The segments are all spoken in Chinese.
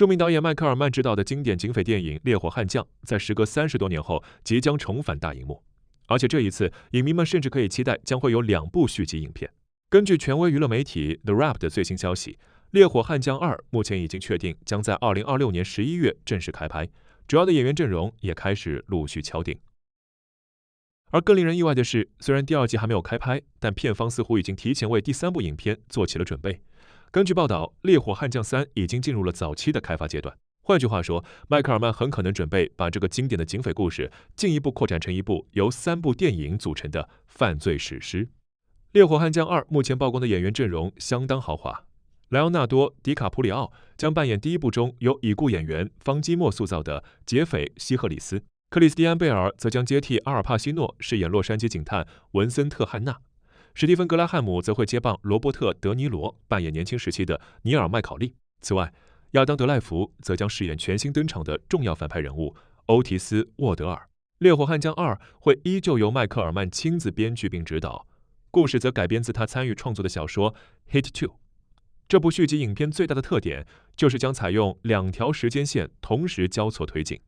著名导演迈克尔·曼执导的经典警匪电影《烈火悍将》在时隔30多年后即将重返大荧幕，而且这一次，影迷们甚至可以期待将会有2部续集影片。根据权威娱乐媒体 The Wrap 的最新消息，《烈火悍将2》目前已经确定将在2026年11月正式开拍，主要的演员阵容也开始陆续敲定。而更令人意外的是，虽然第2季还没有开拍，但片方似乎已经提前为第3部影片做起了准备。根据报道，《烈火悍将3》已经进入了早期的开发阶段。换句话说，迈克尔曼很可能准备把这个经典的警匪故事进一步扩展成一部由3部电影组成的犯罪史诗。《烈火悍将2》目前曝光的演员阵容相当豪华，莱昂纳多·迪卡普里奥将扮演第1部中由已故演员方基莫塑造的劫匪希赫里斯，克里斯蒂安·贝尔则将接替阿尔帕西诺饰演洛杉矶警探文森特·汉纳。史蒂芬·格拉汉姆则会接棒罗伯特·德尼罗，扮演年轻时期的尼尔·麦考利。此外，亚当·德赖福则将饰演全新登场的重要反派人物欧提斯·沃德尔。《烈火悍将2》会依旧由迈克尔·曼亲自编剧并执导，故事则改编自他参与创作的小说《Hit 2》。这部续集影片最大的特点就是将采用2条时间线同时交错推进。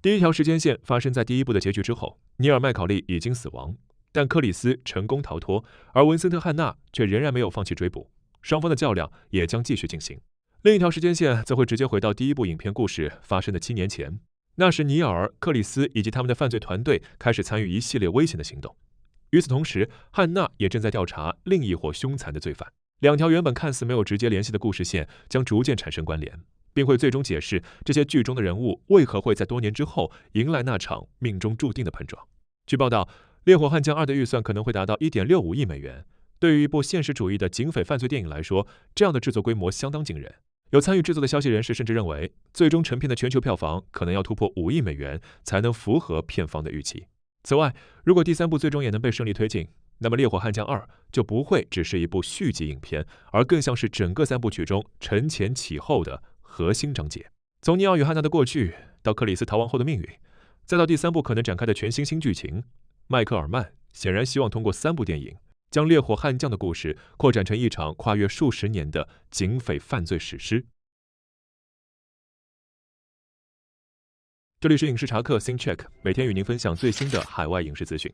第1条时间线发生在第1部的结局之后，尼尔·麦考利已经死亡。但克里斯成功逃脱，而文森特·汉纳却仍然没有放弃追捕，双方的较量也将继续进行。另一条时间线则会直接回到第1部影片故事发生的7年前，那时尼尔、克里斯以及他们的犯罪团队开始参与一系列危险的行动。与此同时，汉纳也正在调查另一伙凶残的罪犯。2条原本看似没有直接联系的故事线将逐渐产生关联，并会最终解释这些剧中的人物为何会在多年之后迎来那场命中注定的碰撞。据报道，《烈火悍将2》的预算可能会达到1.65亿美元。对于一部现实主义的警匪犯罪电影来说，这样的制作规模相当惊人。有参与制作的消息人士甚至认为，最终成片的全球票房可能要突破5亿美元，才能符合片方的预期。此外，如果第3部最终也能被顺利推进，那么《烈火悍将2》就不会只是一部续集影片，而更像是整个3部曲中承前启后的核心章节。从尼奥与汉娜的过去，到克里斯逃亡后的命运，再到第3部可能展开的全新剧情，迈克尔曼显然希望通过3部电影，将烈火悍将的故事扩展成一场跨越数十年的警匪犯罪史诗。这里是影视查克 Think Check， 每天与您分享最新的海外影视资讯。